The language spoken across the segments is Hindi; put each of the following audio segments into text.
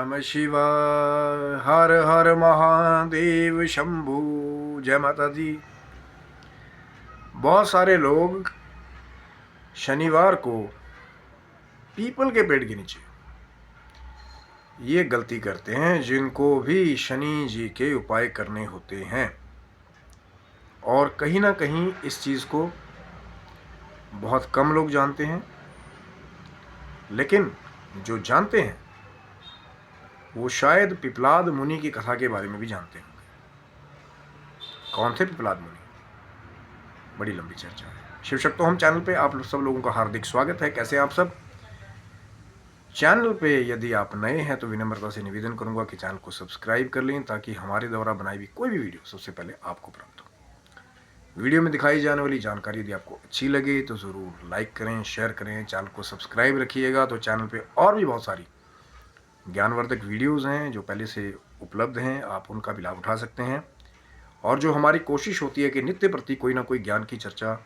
नमः शिवाय। हर हर महादेव शंभू। जय माता दी। बहुत सारे लोग शनिवार को पीपल के पेड़ के नीचे ये गलती करते हैं, जिनको भी शनि जी के उपाय करने होते हैं, और कहीं ना कहीं इस चीज़ को बहुत कम लोग जानते हैं। लेकिन जो जानते हैं वो शायद पिपलाद मुनि की कथा के बारे में भी जानते होंगे। कौन थे पिपलाद मुनि? बड़ी लंबी चर्चा है। शिव शक्तो हम चैनल पे आप सब लोगों का हार्दिक स्वागत है। कैसे आप सब? चैनल पे यदि आप नए हैं तो विनम्रता से निवेदन करूंगा कि चैनल को सब्सक्राइब कर लें, ताकि हमारे द्वारा बनाई हुई कोई भी वीडियो सबसे पहले आपको प्राप्त हो। वीडियो में दिखाई जाने वाली जानकारी यदि आपको अच्छी लगे तो ज़रूर लाइक करें, शेयर करें, चैनल को सब्सक्राइब रखिएगा। तो चैनल पे और भी बहुत सारी ज्ञानवर्धक वीडियोज़ हैं जो पहले से उपलब्ध हैं, आप उनका भी लाभ उठा सकते हैं। और जो हमारी कोशिश होती है कि नित्य प्रति कोई ना कोई ज्ञान की चर्चा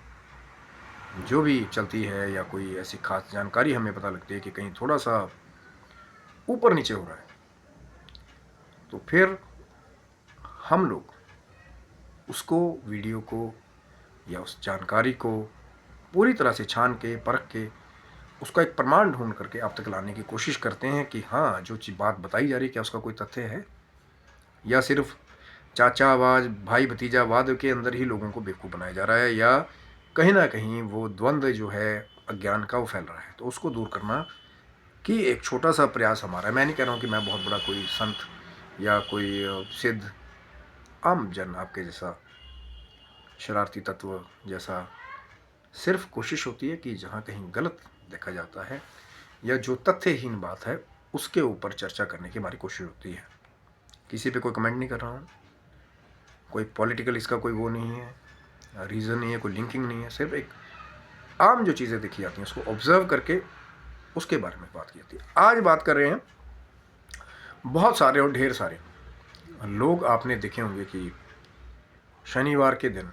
जो भी चलती है, या कोई ऐसी खास जानकारी हमें पता लगती है कि कहीं थोड़ा सा ऊपर नीचे हो रहा है, तो फिर हम लोग उसको, वीडियो को या उस जानकारी को पूरी तरह से छान के परख के उसका एक प्रमाण ढूंढ करके आप तक लाने की कोशिश करते हैं कि हाँ, जो चीज़ बात बताई जा रही है क्या उसका कोई तथ्य है, या सिर्फ चाचावाद, भाई भतीजावाद के अंदर ही लोगों को बेवकूफ़ बनाया जा रहा है, या कहीं ना कहीं वो द्वंद्व जो है अज्ञान का वो फैल रहा है। तो उसको दूर करना कि एक छोटा सा प्रयास हमारा है। मैं नहीं कह रहा हूँ कि मैं बहुत बड़ा कोई संत या कोई सिद्ध, आम जन आपके जैसा शरारती तत्व जैसा। सिर्फ कोशिश होती है कि जहाँ कहीं गलत देखा जाता है या जो तथ्यहीन बात है उसके ऊपर चर्चा करने की हमारी कोशिश होती है। किसी पे कोई कमेंट नहीं कर रहा हूँ, कोई पॉलिटिकल इसका कोई वो नहीं है, रीज़न नहीं है, कोई लिंकिंग नहीं है। सिर्फ एक आम जो चीज़ें देखी जाती हैं उसको ऑब्जर्व करके उसके बारे में बात की जाती है। आज बात कर रहे हैं, बहुत सारे और ढेर सारे लोग आपने देखे होंगे कि शनिवार के दिन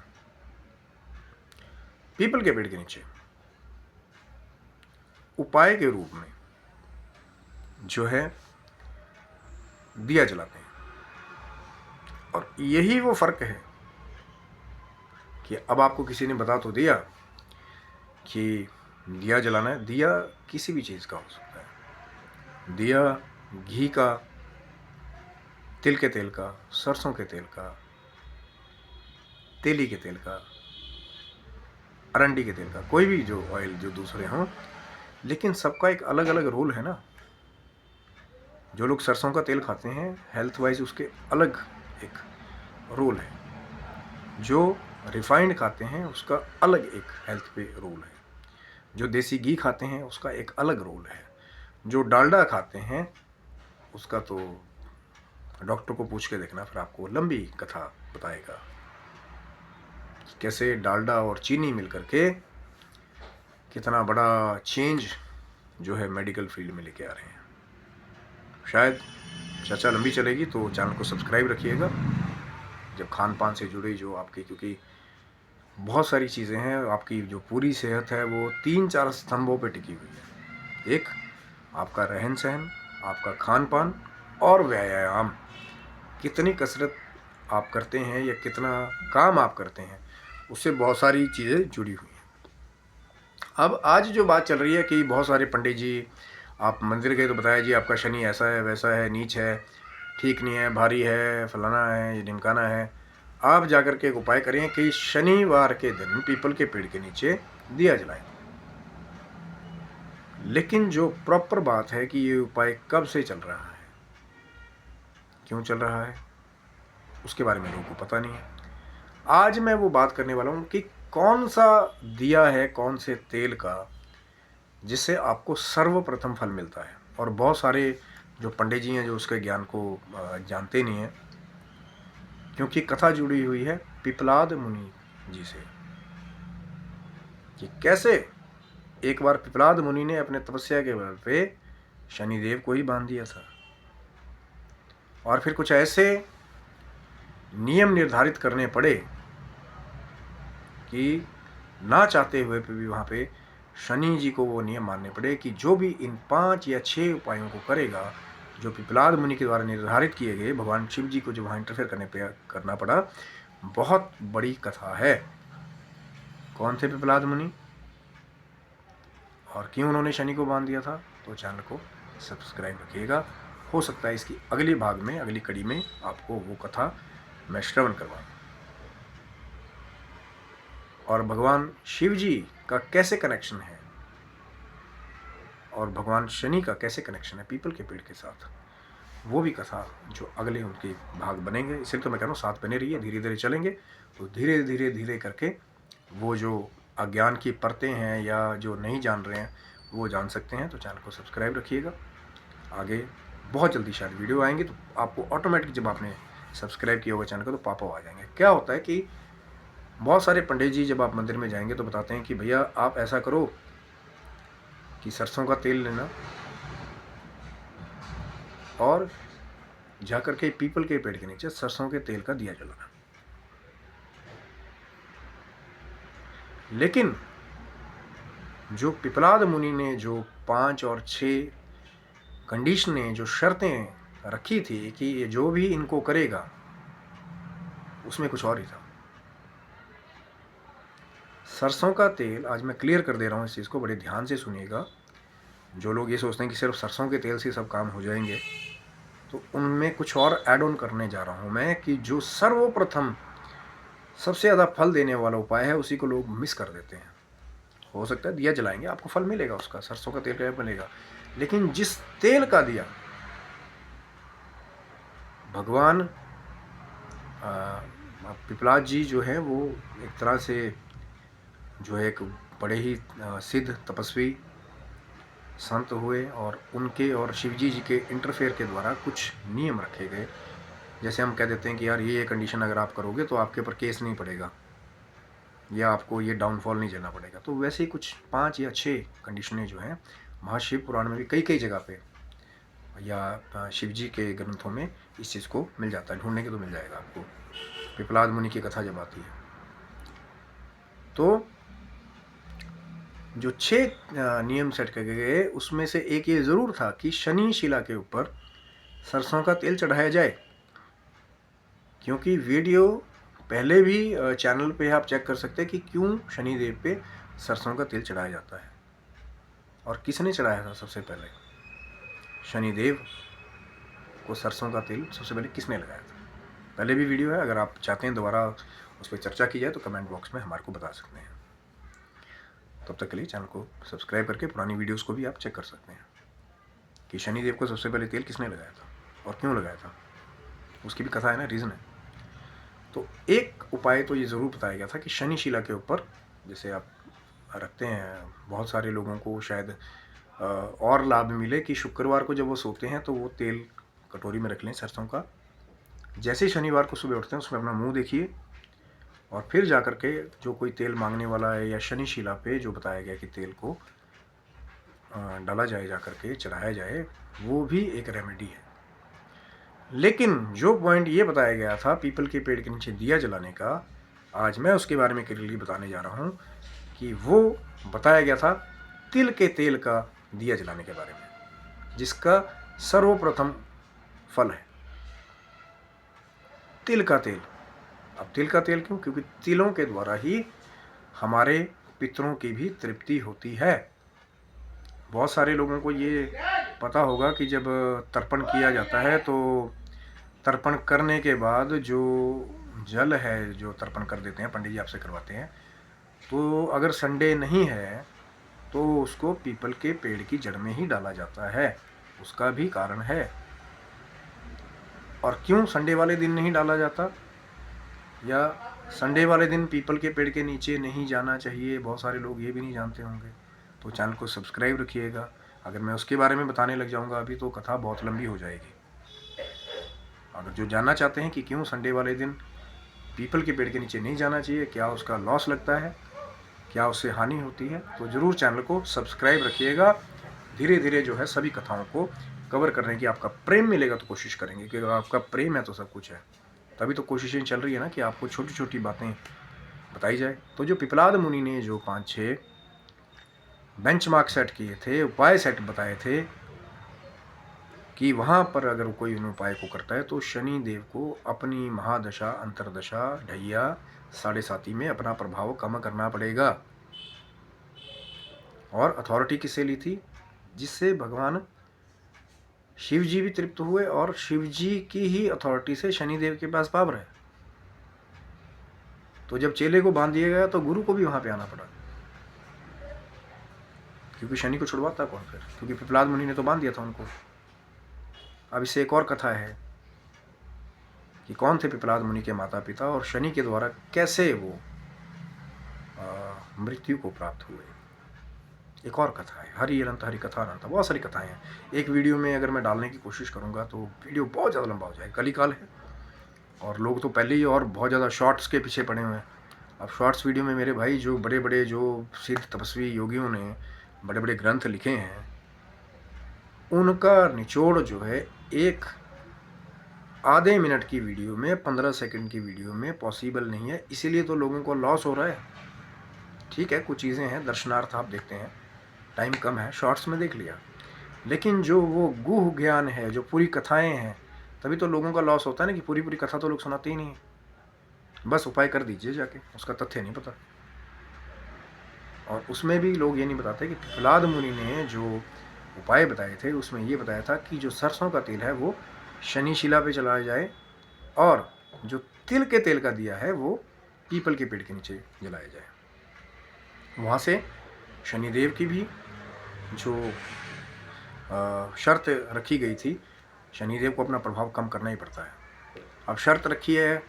पीपल के पेड़ के नीचे उपाय के रूप में जो है दिया जलाते हैं। और यही वो फर्क है कि अब आपको किसी ने बता तो दिया कि दिया जलाना है। दिया किसी भी चीज़ का हो सकता है। दिया घी का, तिल के तेल का, सरसों के तेल का, तेली के तेल का, अरंडी के तेल का, कोई भी जो ऑयल जो दूसरे हों, लेकिन सबका एक अलग अलग रोल है ना। जो लोग सरसों का तेल खाते हैं, हेल्थ वाइज उसके अलग एक रोल है। जो रिफाइंड खाते हैं उसका अलग एक हेल्थ पे रोल है। जो देसी घी खाते हैं उसका एक अलग रोल है। जो डालडा खाते हैं उसका तो डॉक्टर को पूछ के देखना, फिर आपको लंबी कथा बताएगा कैसे डालडा और चीनी मिलकर के कितना बड़ा चेंज जो है मेडिकल फील्ड में लेके आ रहे हैं। शायद चर्चा लंबी चलेगी तो चैनल को सब्सक्राइब रखिएगा। जब खान पान से जुड़ी जो आपकी, क्योंकि बहुत सारी चीज़ें हैं, आपकी जो पूरी सेहत है वो 3-4 स्तंभों पे टिकी हुई है। एक आपका रहन सहन, आपका खान पान और व्यायाम। कितनी कसरत आप करते हैं या कितना काम आप करते हैं, उससे बहुत सारी चीज़ें जुड़ी हुई हैं। अब आज जो बात चल रही है कि बहुत सारे पंडित जी, आप मंदिर गए तो बताया जी आपका शनि ऐसा है, वैसा है, नीच है, ठीक नहीं है, भारी है, फलाना है, ढिमकाना है। आप जाकर के एक उपाय करें कि शनिवार के दिन पीपल के पेड़ के नीचे दिया जलाएं। लेकिन जो प्रॉपर बात है कि ये उपाय कब से चल रहा है, क्यों चल रहा है, उसके बारे में लोगों को पता नहीं है। आज मैं वो बात करने वाला हूँ कि कौन सा दिया है, कौन से तेल का, जिससे आपको सर्वप्रथम फल मिलता है। और बहुत सारे जो पंडित जी हैं जो उसके ज्ञान को जानते नहीं हैं, क्योंकि कथा जुड़ी हुई है पिपलाद मुनि जी से कि कैसे एक बार पिपलाद मुनि ने अपने तपस्या के बल पे शनिदेव को ही बांध दिया था, और फिर कुछ ऐसे नियम निर्धारित करने पड़े कि ना चाहते हुए भी वहाँ पे शनि जी को वो नियम मानने पड़े कि जो भी इन 5 या 6 उपायों को करेगा जो पिपलाद मुनि के द्वारा निर्धारित किए गए भगवान शिव जी को जो वहाँ इंटरफेयर करना पड़ा, बहुत बड़ी कथा है। कौन थे पिपलाद मुनि और क्यों उन्होंने शनि को बांध दिया था? तो चैनल को सब्सक्राइब रखिएगा। हो सकता है इसकी अगली भाग में, अगली कड़ी में आपको वो कथा मैं श्रवण करवाऊँ। और भगवान शिव जी का कैसे कनेक्शन है और भगवान शनि का कैसे कनेक्शन है पीपल के पेड़ के साथ, वो भी कथा जो अगले उनके भाग बनेंगे। इसलिए तो मैं कह रहा हूँ साथ बने रहिए, धीरे धीरे चलेंगे तो धीरे धीरे धीरे करके वो जो अज्ञान की परतें हैं या जो नहीं जान रहे हैं वो जान सकते हैं। तो चैनल को सब्सक्राइब रखिएगा। आगे बहुत जल्दी शायद वीडियो आएंगे तो आपको ऑटोमेटिक, जब आपने सब्सक्राइब किया होगा चैनल को, तो पापा आ जाएंगे। क्या होता है कि बहुत सारे पंडित जी जब आप मंदिर में जाएंगे तो बताते हैं कि भैया आप ऐसा करो कि सरसों का तेल लेना और जाकर के पीपल के पेड़ के नीचे सरसों के तेल का दिया जलाना। लेकिन जो पिपलाद मुनि ने जो 5 और 6 कंडीशनें, जो शर्तें रखी थी कि ये जो भी इनको करेगा, उसमें कुछ और ही था। सरसों का तेल, आज मैं क्लियर कर दे रहा हूँ इस चीज़ को, बड़े ध्यान से सुनिएगा। जो लोग ये सोचते हैं कि सिर्फ सरसों के तेल से सब काम हो जाएंगे, तो उनमें कुछ और ऐड ऑन करने जा रहा हूँ मैं कि जो सर्वप्रथम सबसे ज़्यादा फल देने वाला उपाय है उसी को लोग मिस कर देते हैं। हो सकता है दिया जलाएंगे, आपको फल मिलेगा उसका, सरसों का तेल का मिलेगा, लेकिन जिस तेल का दिया भगवान पिपलाद जी जो है वो एक तरह से जो है एक बड़े ही सिद्ध तपस्वी संत हुए, और उनके और शिवजी जी के इंटरफेयर के द्वारा कुछ नियम रखे गए। जैसे हम कह देते हैं कि यार ये कंडीशन अगर आप करोगे तो आपके ऊपर केस नहीं पड़ेगा या आपको ये डाउनफॉल नहीं झेलना पड़ेगा। तो वैसे ही कुछ 5 या 6 कंडीशनें जो हैं महाशिव पुराण में भी कई जगह पे या शिव जी के ग्रंथों में इस चीज़ को मिल जाता है, ढूंढने के तो मिल जाएगा आपको। पिपलाद मुनि की कथा जब आती है तो जो 6 नियम सेट किए गए उसमें से एक ये ज़रूर था कि शनि शिला के ऊपर सरसों का तेल चढ़ाया जाए। क्योंकि वीडियो पहले भी चैनल पे आप चेक कर सकते हैं कि क्यों शनि देव पे सरसों का तेल चढ़ाया जाता है और किसने चढ़ाया था सबसे पहले। शनिदेव को सरसों का तेल सबसे पहले किसने लगाया था, पहले भी वीडियो है, अगर आप चाहते हैं दोबारा उस पर चर्चा की जाए तो कमेंट बॉक्स में हमारे को बता सकते हैं। तब तक के लिए चैनल को सब्सक्राइब करके पुरानी वीडियोस को भी आप चेक कर सकते हैं कि शनिदेव को सबसे पहले तेल किसने लगाया था और क्यों लगाया था, उसकी भी कथा है ना, रीज़न है। तो एक उपाय तो ये ज़रूर बताया गया था कि शनि शिला के ऊपर जैसे आप रखते हैं, बहुत सारे लोगों को शायद और लाभ मिले कि शुक्रवार को जब वो सोते हैं तो वो तेल कटोरी में रख लें सरसों का। जैसे ही शनिवार को सुबह उठते हैं उसमें अपना मुंह देखिए और फिर जाकर के जो कोई तेल मांगने वाला है या शनि शिला पे जो बताया गया कि तेल को डाला जाए, जाकर के चढ़ाया जाए, वो भी एक रेमेडी है। लेकिन जो पॉइंट ये बताया गया था पीपल के पेड़ के नीचे दिया जलाने का, आज मैं उसके बारे में क्लियरली बताने जा रहा हूँ कि वो बताया गया था तिल के तेल का दिया जलाने के बारे में, जिसका सर्वप्रथम फल है तिल का तेल। अब तिल का तेल क्यों? क्योंकि तिलों के द्वारा ही हमारे पितरों की भी तृप्ति होती है। बहुत सारे लोगों को ये पता होगा कि जब तर्पण किया जाता है तो तर्पण करने के बाद जो जल है जो तर्पण कर देते हैं, पंडित जी आपसे करवाते हैं, तो अगर संडे नहीं है तो उसको पीपल के पेड़ की जड़ में ही डाला जाता है। उसका भी कारण है। और क्यों संडे वाले दिन नहीं डाला जाता या संडे वाले दिन पीपल के पेड़ के नीचे नहीं जाना चाहिए, बहुत सारे लोग ये भी नहीं जानते होंगे। तो चैनल को सब्सक्राइब रखिएगा। अगर मैं उसके बारे में बताने लग जाऊंगा अभी तो कथा बहुत लंबी हो जाएगी। अगर जो जानना चाहते हैं कि क्यों संडे वाले दिन पीपल के पेड़ के नीचे नहीं जाना चाहिए, क्या उसका लॉस लगता है, क्या उससे हानि होती है, तो ज़रूर चैनल को सब्सक्राइब रखिएगा। धीरे धीरे जो है सभी कथाओं को कवर करने की, आपका प्रेम मिलेगा तो कोशिश करेंगे, क्योंकि आपका प्रेम है तो सब कुछ है। तभी तो कोशिशें चल रही है ना कि आपको छोटी छोटी बातें बताई जाए। तो जो पिपलाद मुनि ने जो 5-6 बेंचमार्क सेट किए थे, उपाय सेट बताए थे, कि वहाँ पर अगर कोई उन उपाय को करता है तो शनि देव को अपनी महादशा, अंतरदशा, ढैया, साढ़े साती में अपना प्रभाव कम करना पड़ेगा। और अथॉरिटी किससे ली थी? जिससे भगवान शिव जी भी तृप्त हुए और शिव जी की ही अथॉरिटी से शनि देव के पास पावर है। तो जब चेले को बांध दिया गया तो गुरु को भी वहां पे आना पड़ा, क्योंकि शनि को छुड़वाता कौन फिर? क्योंकि पिपलाद मुनि ने तो बांध दिया था उनको। अब इससे एक और कथा है कि कौन थे पिपलाद मुनि के माता पिता और शनि के द्वारा कैसे वो मृत्यु को प्राप्त हुए। एक और कथा है, हरि अनंत हरि कथा अनंत, बहुत सारी कथाएं हैं। एक वीडियो में अगर मैं डालने की कोशिश करूंगा तो वीडियो बहुत ज़्यादा लंबा हो जाएगा। कलिकाल है और लोग तो पहले ही और बहुत ज़्यादा शॉर्ट्स के पीछे पड़े हुए हैं। अब शॉर्ट्स वीडियो में मेरे भाई जो बड़े बड़े जो सिद्ध तपस्वी योगियों ने बड़े बड़े ग्रंथ लिखे हैं, उनका निचोड़ जो है एक आधे मिनट की वीडियो में, 15 सेकंड की वीडियो में पॉसिबल नहीं है। इसीलिए तो लोगों को लॉस हो रहा है। ठीक है, कुछ चीज़ें हैं दर्शनार्थ आप देखते हैं, टाइम कम है, शॉर्ट्स में देख लिया, लेकिन जो वो गुह ज्ञान है, जो पूरी कथाएं हैं, तभी तो लोगों का लॉस होता है ना कि पूरी पूरी कथा तो लोग सुनाते ही नहीं है। बस उपाय कर दीजिए जाके, उसका तथ्य नहीं पता। और उसमें भी लोग ये नहीं बताते कि प्रहलाद मुनि ने जो उपाय बताए थे उसमें ये बताया था कि जो सरसों का तेल है वो शनि शिला पे चलाया जाए और जो तिल के तेल का दिया है वो पीपल के पेड़ के नीचे जलाया जाए। वहाँ से शनिदेव की भी जो शर्त रखी गई थी, शनिदेव को अपना प्रभाव कम करना ही पड़ता है। अब शर्त रखी है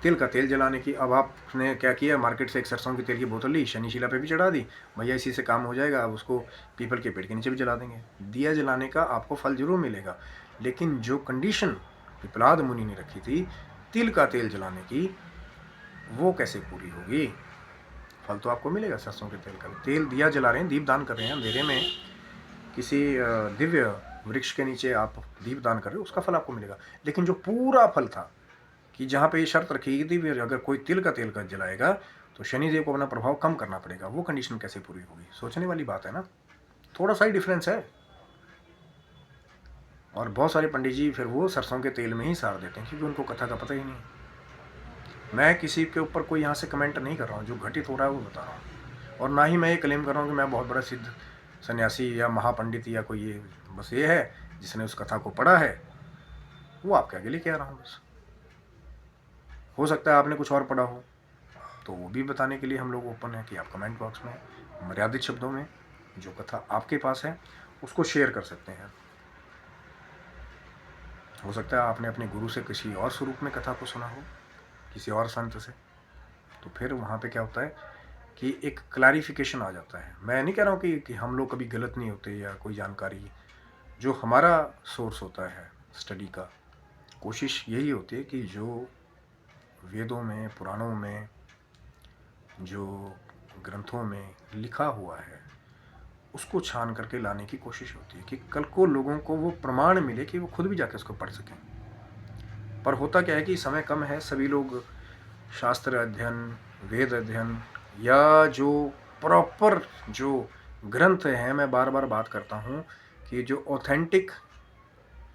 तिल का तेल जलाने की। अब आपने क्या किया, मार्केट से एक सरसों के तेल की बोतल ली, शनिशिला पे भी चढ़ा दी, भैया इसी से काम हो जाएगा, अब उसको पीपल के पेड़ के नीचे भी जला देंगे। दिया जलाने का आपको फल जरूर मिलेगा, लेकिन जो कंडीशन पिपलाद मुनि ने रखी थी तिल का तेल जलाने की, वो कैसे पूरी होगी? फल तो आपको मिलेगा सरसों के तेल का। तेल दिया जला रहे हैं, दीप दान कर रहे हैं अंधेरे में, किसी दिव्य वृक्ष के नीचे आप दीप दान कर रहे हो, उसका फल आपको मिलेगा। लेकिन जो पूरा फल था कि जहाँ पे ये शर्त रखी गई थी अगर कोई तिल का तेल का जलाएगा तो शनिदेव को अपना प्रभाव कम करना पड़ेगा, वो कंडीशन कैसे पूरी होगी? सोचने वाली बात है ना। थोड़ा सा ही डिफरेंस है। और बहुत सारे पंडित जी फिर वो सरसों के तेल में ही सार देते हैं, क्योंकि उनको कथा का पता ही नहीं। मैं किसी के ऊपर कोई यहाँ से कमेंट नहीं कर रहा हूँ, जो घटित हो रहा है वो बता रहा हूँ। और ना ही मैं ये क्लेम कर रहा हूँ कि मैं बहुत बड़ा सिद्ध सन्यासी या महापंडित या कोई ये, बस ये है जिसने उस कथा को पढ़ा है वो आपके आगे लेके आ रहा हूँ बस। हो सकता है आपने कुछ और पढ़ा हो तो वो भी बताने के लिए हम लोग ओपन है कि आप कमेंट बॉक्स में मर्यादित शब्दों में जो कथा आपके पास है उसको शेयर कर सकते हैं। हो सकता है आपने अपने गुरु से किसी और स्वरूप में कथा को सुना हो, किसी और संत से, तो फिर वहाँ पे क्या होता है कि एक क्लैरिफिकेशन आ जाता है। मैं नहीं कह रहा हूँ कि हम लोग कभी गलत नहीं होते या कोई जानकारी, जो हमारा सोर्स होता है स्टडी का, कोशिश यही होती है कि जो वेदों में, पुराणों में, जो ग्रंथों में लिखा हुआ है उसको छान करके लाने की कोशिश होती है कि कल को लोगों को वो प्रमाण मिले कि वो खुद भी जाके उसको पढ़ सकें। पर होता क्या है कि समय कम है, सभी लोग शास्त्र अध्ययन, वेद अध्ययन या जो प्रॉपर जो ग्रंथ हैं, मैं बार बार बात करता हूँ कि जो ऑथेंटिक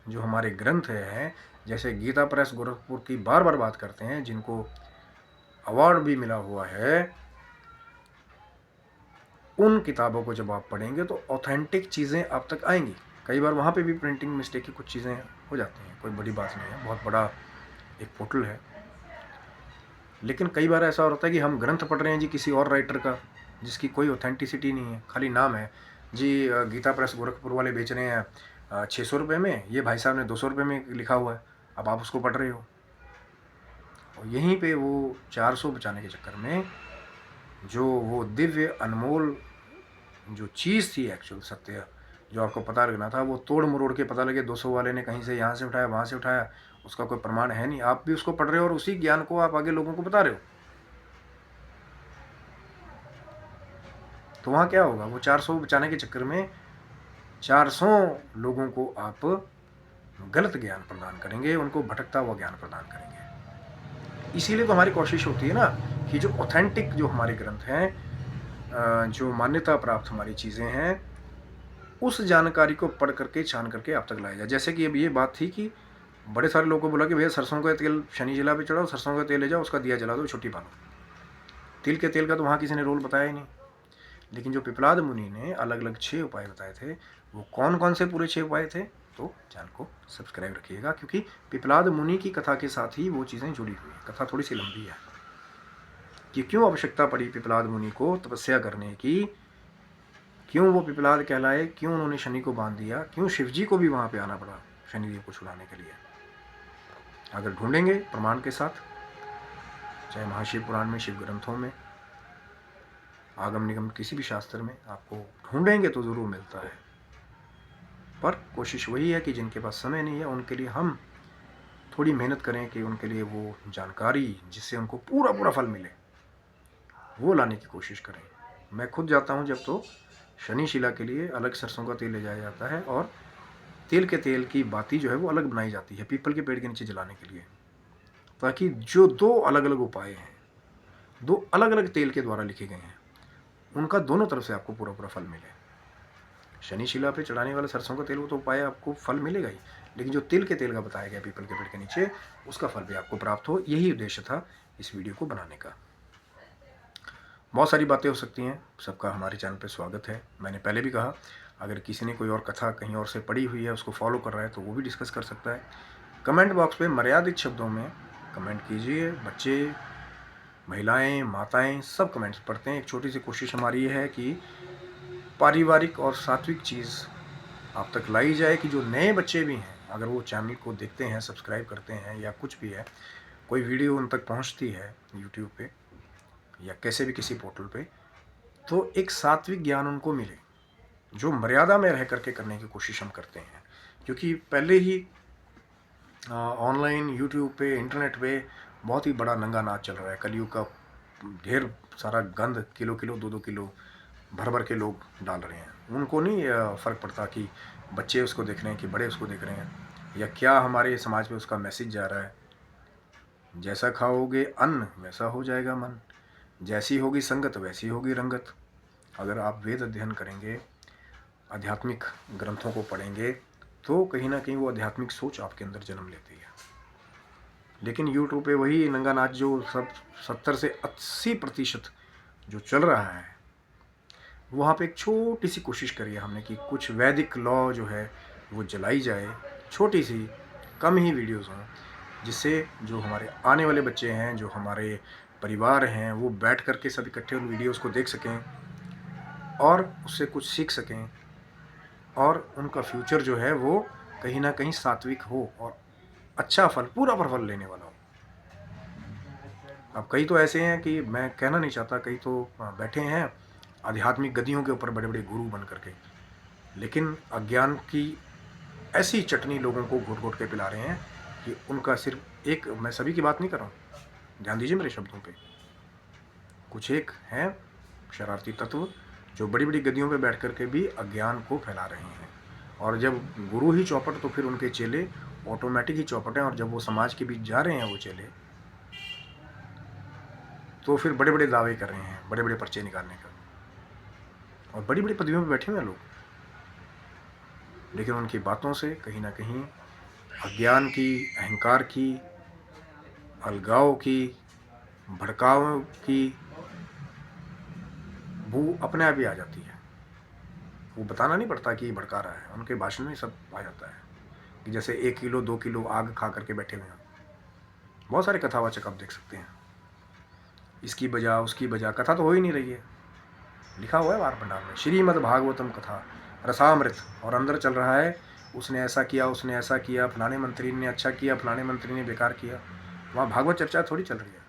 जो हमारे ग्रंथ हैं, जैसे गीता प्रेस गोरखपुर की बार बार बात करते हैं, जिनको अवार्ड भी मिला हुआ है, उन किताबों को जब आप पढ़ेंगे तो ऑथेंटिक चीज़ें आप तक आएंगी। कई बार वहाँ पे भी प्रिंटिंग मिस्टेक की कुछ चीज़ें हो जाती हैं, कोई बड़ी बात नहीं है, बहुत बड़ा एक पोर्टल है। लेकिन कई बार ऐसा होता है कि हम ग्रंथ पढ़ रहे हैं जी किसी और राइटर का, जिसकी कोई ऑथेंटिसिटी नहीं है, खाली नाम है जी। गीता प्रेस गोरखपुर वाले बेच रहे हैं 600 रुपये में, ये भाई साहब ने 200 रुपये में लिखा हुआ है, अब आप उसको पढ़ रहे हो। और यहीं पे वो 400 बचाने के चक्कर में जो वो दिव्य अनमोल जो चीज़ थी, एक्चुअल सत्य जो आपको पता लगना था, वो तोड़ मरोड़ के पता लगे 200 वाले ने कहीं से यहाँ से उठाया, वहाँ से उठाया, उसका कोई प्रमाण है नहीं। आप भी उसको पढ़ रहे हो और उसी ज्ञान को आप आगे लोगों को बता रहे हो, तो वहाँ क्या होगा? वो 400 बचाने के चक्कर में 400 लोगों को आप गलत ज्ञान प्रदान करेंगे, उनको भटकता हुआ ज्ञान प्रदान करेंगे। इसीलिए तो हमारी कोशिश होती है ना कि जो ऑथेंटिक जो हमारे ग्रंथ हैं, जो मान्यता प्राप्त हमारी चीज़ें हैं, उस जानकारी को पढ़ करके छान करके आप तक लाया जाए। जैसे कि अब ये बात थी कि बड़े सारे लोगों को बोला कि भैया सरसों का तेल शनि जिला पे चढ़ाओ, सरसों का तेल ले जाओ, उसका दिया जला दो, छुट्टी पालो। तिल के तेल का तो वहाँ किसी ने रोल बताया ही नहीं। लेकिन जो पिपलाद मुनि ने अलग अलग 6 उपाय बताए थे, वो कौन कौन से पूरे 6 उपाय थे, तो चैनल को सब्सक्राइब रखिएगा, क्योंकि पिपलाद मुनि की कथा के साथ ही वो चीज़ें जुड़ी हुई हैं। कथा थोड़ी सी लंबी है कि क्यों आवश्यकता पड़ी पिपलाद मुनि को तपस्या करने की, क्यों वो पिपलाद कहलाए, क्यों उन्होंने शनि को बांध दिया, क्यों शिवजी को भी वहाँ पे आना पड़ा शनिदेव को छुड़ाने के लिए। अगर ढूंढेंगे प्रमाण के साथ, चाहे महाशिव पुराण में, शिव ग्रंथों में, आगम निगम किसी भी शास्त्र में आपको ढूंढेंगे तो ज़रूर मिलता है। पर कोशिश वही है कि जिनके पास समय नहीं है उनके लिए हम थोड़ी मेहनत करें कि उनके लिए वो जानकारी जिससे उनको पूरा पूरा फल मिले वो लाने की कोशिश करें। मैं खुद जाता हूँ जब, तो शनि शिला के लिए अलग सरसों का तेल ले जाया जाता है और तिल के तेल की बाती जो है वो अलग बनाई जाती है पीपल के पेड़ के नीचे जलाने के लिए, ताकि जो 2 अलग अलग उपाय हैं, 2 अलग अलग तेल के द्वारा लिखे गए हैं, उनका दोनों तरफ से आपको पूरा पूरा फल मिले। शनि शिला पे चढ़ाने वाला सरसों का तेल वो तो उपाय आपको फल मिलेगा ही, लेकिन जो तिल के तेल का बताया गया पीपल के पेड़ के नीचे, उसका फल भी आपको प्राप्त हो। यही उद्देश्य था इस वीडियो को बनाने का। बहुत सारी बातें हो सकती हैं, सबका हमारे चैनल पे स्वागत है। मैंने पहले भी कहा, अगर किसी ने कोई और कथा कहीं और से पढ़ी हुई है, उसको फॉलो कर रहा है, तो वो भी डिस्कस कर सकता है। कमेंट बॉक्स पे मर्यादित शब्दों में कमेंट कीजिए। बच्चे, महिलाएं, माताएं सब कमेंट्स पढ़ते हैं। एक छोटी सी कोशिश हमारी ये है कि पारिवारिक और सात्विक चीज़ आप तक लाई जाए, कि जो नए बच्चे भी हैं, अगर वो चैनल को देखते हैं, सब्सक्राइब करते हैं, या कुछ भी है, कोई वीडियो उन तक पहुंचती है यूट्यूब पे या कैसे भी किसी पोर्टल पे, तो एक सात्विक ज्ञान उनको मिले, जो मर्यादा में रह करके करने की कोशिश हम करते हैं। क्योंकि पहले ही ऑनलाइन यूट्यूब पे, इंटरनेट पे बहुत ही बड़ा नंगा नाच चल रहा है। कलयुग का ढेर सारा गंद किलो किलो 2-2 किलो भर भर के लोग डाल रहे हैं। उनको नहीं फ़र्क पड़ता कि बच्चे उसको देख रहे हैं कि बड़े उसको देख रहे हैं, या क्या हमारे समाज में उसका मैसेज जा रहा है। जैसा खाओगे अन्न वैसा हो जाएगा मन, जैसी होगी संगत वैसी होगी रंगत। अगर आप वेद अध्ययन करेंगे, आध्यात्मिक ग्रंथों को पढ़ेंगे, तो कहीं ना कहीं वो आध्यात्मिक सोच आपके अंदर जन्म लेती है। लेकिन यूट्यूब पे वही नंगा नाच जो सब 70 से 80% जो चल रहा है, वहाँ पे एक छोटी सी कोशिश करी है हमने कि कुछ वैदिक लॉ जो है वो जलाई जाए, छोटी सी, कम ही वीडियोज़ हों, जिससे जो हमारे आने वाले बच्चे हैं, जो हमारे परिवार हैं, वो बैठ कर के सब इकट्ठे उन वीडियोज़ को देख सकें और उससे कुछ सीख सकें, और उनका फ्यूचर जो है वो कहीं ना कहीं सात्विक हो और अच्छा फल, पूरा फल लेने वाला हो। अब कई तो ऐसे हैं कि मैं कहना नहीं चाहता, कई तो बैठे हैं आध्यात्मिक गद्दियों के ऊपर बड़े बड़े गुरु बन करके, लेकिन अज्ञान की ऐसी चटनी लोगों को घोट घोट के पिला रहे हैं कि उनका सिर्फ एक, मैं सभी की बात नहीं कर रहा हूँ, ध्यान दीजिए मेरे शब्दों पे, कुछ एक हैं शरारती तत्व जो बड़ी बड़ी गद्दियों पे बैठ करके भी अज्ञान को फैला रहे हैं। और जब गुरु ही चौपट, तो फिर उनके चेले ऑटोमेटिक ही चौपट हैं। और जब वो समाज के बीच जा रहे हैं वो चेले, तो फिर बड़े बड़े दावे कर रहे हैं, बड़े बड़े पर्चे निकालने का, और बड़ी बड़ी पदवियों पे बैठे हुए हैं लोग, लेकिन उनकी बातों से कहीं ना कहीं अज्ञान की, अहंकार की, अलगाव की, भड़काव की बू अपने आप ही आ जाती है। वो बताना नहीं पड़ता कि ये भड़का रहा है, उनके भाषण में सब आ जाता है। कि जैसे 1 किलो 2 किलो आग खा करके बैठे हुए हैं। बहुत सारे कथावाचक आप देख सकते हैं, इसकी बजा उसकी बजा, कथा तो हो ही नहीं रही है। लिखा हुआ है वार पंडाल में, श्रीमद् भागवतम कथा रसामृत, और अंदर चल रहा है उसने ऐसा किया, उसने ऐसा किया, फलाने मंत्री ने अच्छा किया, फलाने मंत्री ने बेकार किया। वहाँ भागवत चर्चा थोड़ी चल रही है,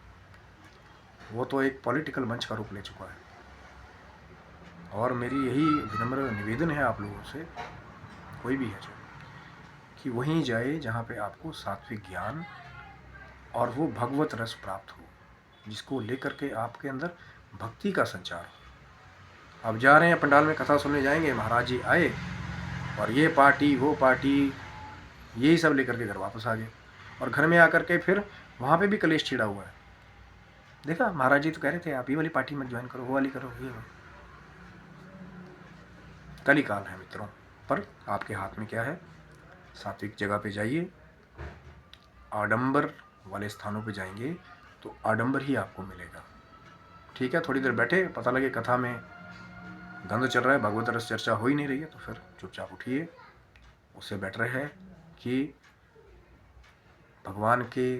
वो तो एक पॉलिटिकल मंच का रूप ले चुका है। और मेरी यही विनम्र निवेदन है आप लोगों से, कोई भी है जो, कि वहीं जाए जहाँ पे आपको सात्विक ज्ञान और वो भगवत रस प्राप्त हो, जिसको लेकर के आपके अंदर भक्ति का संचार हो। अब जा रहे हैं पंडाल में कथा सुनने जाएंगे, महाराज जी आए और ये पार्टी वो पार्टी यही सब लेकर के घर वापस आ गए, और घर में आकर के फिर वहाँ पे भी कलेश छिड़ा हुआ है। देखा, महाराज जी तो कह रहे थे आप ये वाली पार्टी मत ज्वाइन करो, वो वाली करो, ये कलिकाल है मित्रों। पर आपके हाथ में क्या है, सात्विक जगह पे जाइए, आडंबर वाले स्थानों पे जाएंगे तो आडंबर ही आपको मिलेगा। ठीक है, थोड़ी देर बैठे, पता लगे कथा में गंध चल रहा है, भगवत रस चर्चा हो ही नहीं रही है, तो फिर चुपचाप उठिए। उससे बेटर है कि भगवान के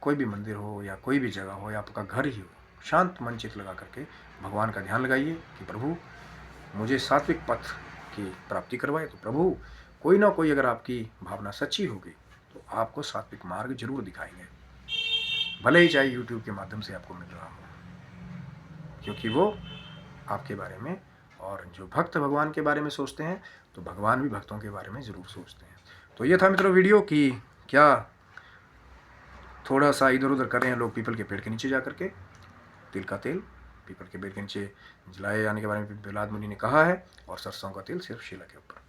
कोई भी मंदिर हो या कोई भी जगह हो या आपका घर ही हो, शांत मन चित लगा करके भगवान का ध्यान लगाइए कि प्रभु मुझे सात्विक पथ की प्राप्ति करवाए। तो प्रभु कोई ना कोई अगर आपकी भावना सच्ची होगी तो आपको सात्विक मार्ग जरूर दिखाएंगे, भले ही चाहे YouTube के माध्यम से आपको मिल रहा हो, क्योंकि वो आपके बारे में, और जो भक्त भगवान के बारे में सोचते हैं तो भगवान भी भक्तों के बारे में ज़रूर सोचते हैं। तो ये था मित्रों वीडियो कि क्या थोड़ा सा इधर उधर कर रहे हैं लोग पीपल के पेड़ के नीचे जा करके। तिल का तेल पीपल के पेड़ के नीचे जलाए जाने के बारे में प्रहलाद मुनि ने कहा है, और सरसों का तेल सिर्फ शिला के ऊपर।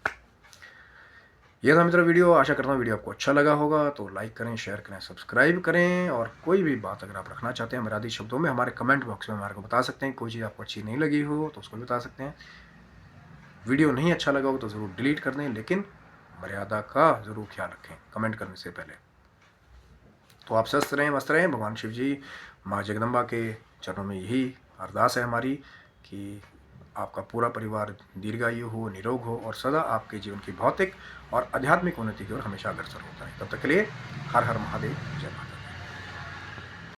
यह था मित्रों वीडियो। आशा करता हूँ वीडियो आपको अच्छा लगा होगा, तो लाइक करें, शेयर करें, सब्सक्राइब करें, और कोई भी बात अगर आप रखना चाहते हैं मर्यादित शब्दों में हमारे कमेंट बॉक्स में हमारे को बता सकते हैं। कोई चीज़ आपको अच्छी नहीं लगी हो तो उसको भी बता सकते हैं। वीडियो नहीं अच्छा लगा हो तो ज़रूर डिलीट कर दें, लेकिन मर्यादा का ज़रूर ख्याल रखें कमेंट करने से पहले। तो आप स्वस्थ रहें, मस्त रहें। भगवान शिव जी, माँ जगदम्बा के चरणों में यही अरदास है हमारी कि आपका पूरा परिवार दीर्घायु हो, निरोग हो, और सदा आपके जीवन की भौतिक और आध्यात्मिक उन्नति की ओर हमेशा अग्रसर होता है। तब तक के लिए हर हर महादेव, जय माता।